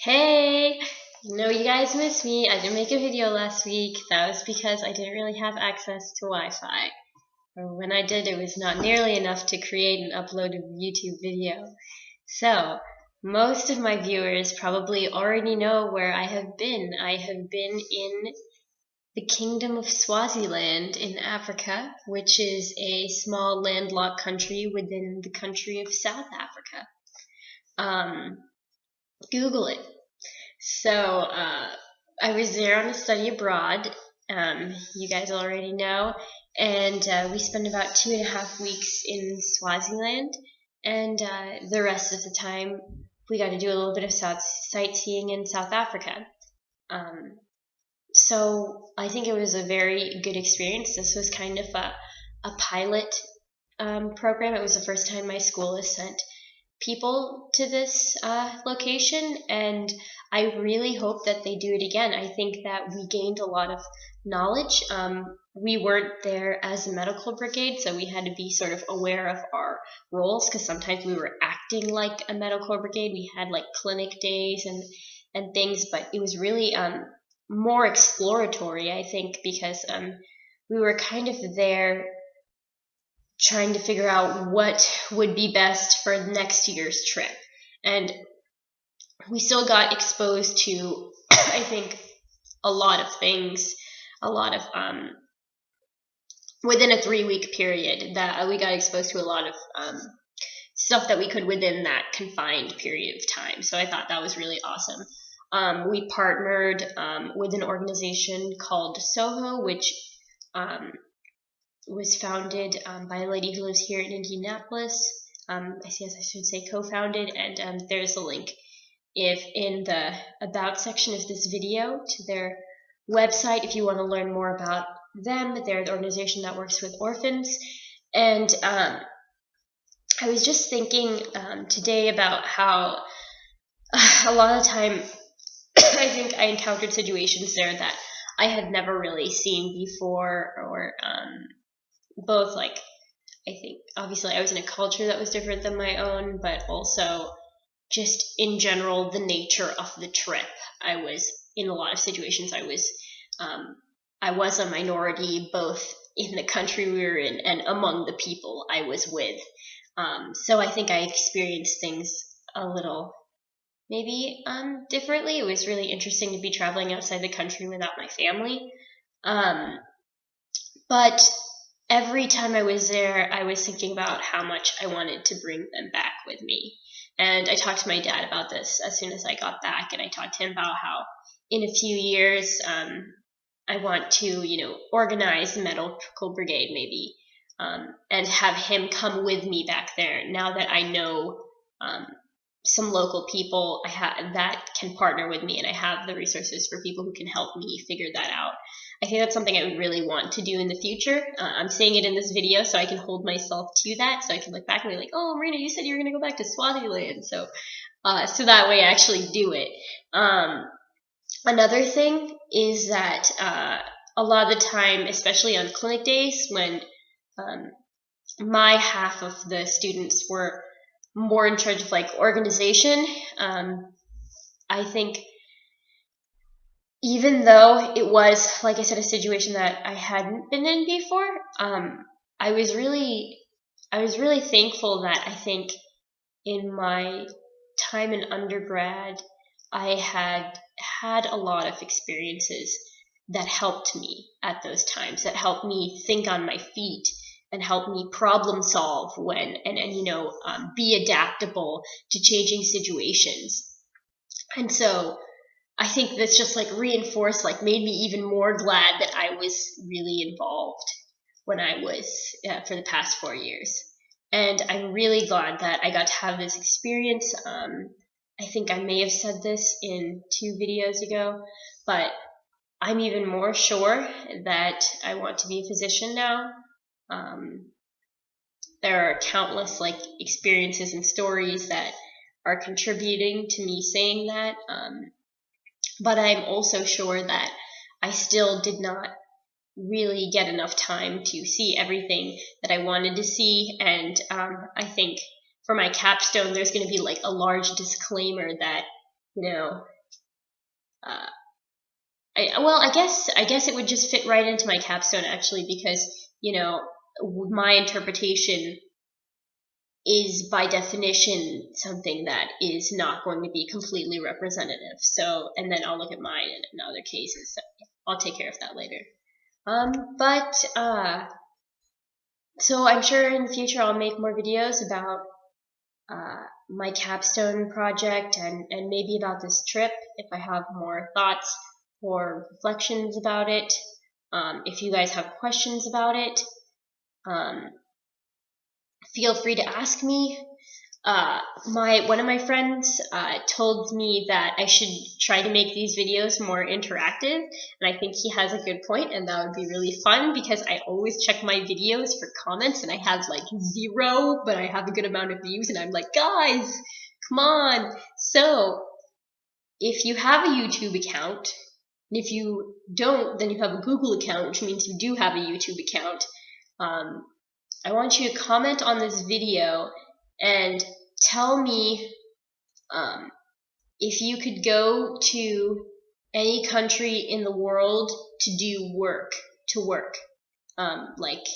Hey! No, you guys missed me. I didn't make a video last week. That was because I didn't really have access to Wi-Fi. Or when I did, it was not nearly enough to create and upload a YouTube video. So, most of my viewers probably already know where I have been. I have been in the Kingdom of Swaziland in Africa, which is a small landlocked country within the country of South Africa. Google it. So I was there on a study abroad. You guys already know, and we spent about 2.5 weeks in Swaziland, and the rest of the time we got to do a little bit of sightseeing in South Africa. So I think it was a very good experience. This was kind of a pilot program. It was the first time my school has sent people to this location, and I really hope that they do it again. I think that we gained a lot of knowledge. We weren't there as a medical brigade, so we had to be sort of aware of our roles, because sometimes we were acting like a medical brigade. We had like clinic days and things, but it was really more exploratory, I think, because we were kind of there trying to figure out what would be best for next year's trip. And we still got exposed to, I think, a lot of things, within a 3-week period, that we got exposed to a lot of stuff that we could within that confined period of time. So I thought that was really awesome. We partnered with an organization called SOHO, which was founded by a lady who lives here in Indianapolis. I guess I should say co-founded, and there's a link in the About section of this video to their website if you want to learn more about them. They're the organization that works with orphans. And I was just thinking today about how a lot of the time I think I encountered situations there that I had never really seen before, or both, like, I think obviously I was in a culture that was different than my own, but also just in general the nature of the trip. I was in a lot of situations I was a minority, both in the country we were in and among the people I was with. So I think I experienced things a little maybe differently. It was really interesting to be traveling outside the country without my family. But every time I was there, I was thinking about how much I wanted to bring them back with me. And I talked to my dad about this as soon as I got back, and I talked to him about how in a few years I want to, organize the medical brigade maybe, and have him come with me back there. Now that I know some local people that can partner with me, and I have the resources for people who can help me figure that out. I think that's something I would really want to do in the future. I'm saying it in this video so I can hold myself to that, so I can look back and be like, oh, Marina, you said you were going to go back to Swaziland, so that way I actually do it. Another thing is that a lot of the time, especially on clinic days, when my half of the students were more in charge of like organization, I think even though it was, like I said, a situation that I hadn't been in before, I was really thankful that I think in my time in undergrad, I had a lot of experiences that helped me at those times, that helped me think on my feet and help me problem solve and be adaptable to changing situations. And so I think that's just like reinforced, like made me even more glad that I was really involved when I was for the past 4 years. And I'm really glad that I got to have this experience. I think I may have said this in 2 videos ago, but I'm even more sure that I want to be a physician now. There are countless like experiences and stories that are contributing to me saying that. But I'm also sure that I still did not really get enough time to see everything that I wanted to see. And I think for my capstone, there's going to be like a large disclaimer that I guess it would just fit right into my capstone, actually, because my interpretation is by definition something that is not going to be completely representative. So, and then I'll look at mine in other cases. So I'll take care of that later. So I'm sure in the future I'll make more videos about my capstone project and maybe about this trip if I have more thoughts or reflections about it. If you guys have questions about it, feel free to ask me. One of my friends told me that I should try to make these videos more interactive, and I think he has a good point, and that would be really fun because I always check my videos for comments and I have like 0, but I have a good amount of views, and I'm like, guys, come on. So if you have a YouTube account, and if you don't, then you have a Google account, which means you do have a YouTube account. I want you to comment on this video and tell me if you could go to any country in the world to work, like,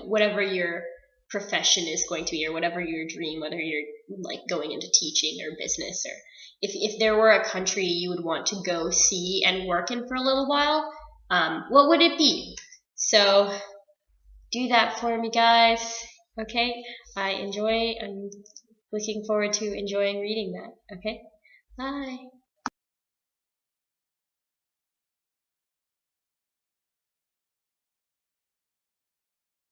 whatever your profession is going to be, or whatever your dream, whether you're like going into teaching or business, or if there were a country you would want to go see and work in for a little while, what would it be? So do that for me, guys. Okay, I'm looking forward to enjoying reading that. Okay, bye.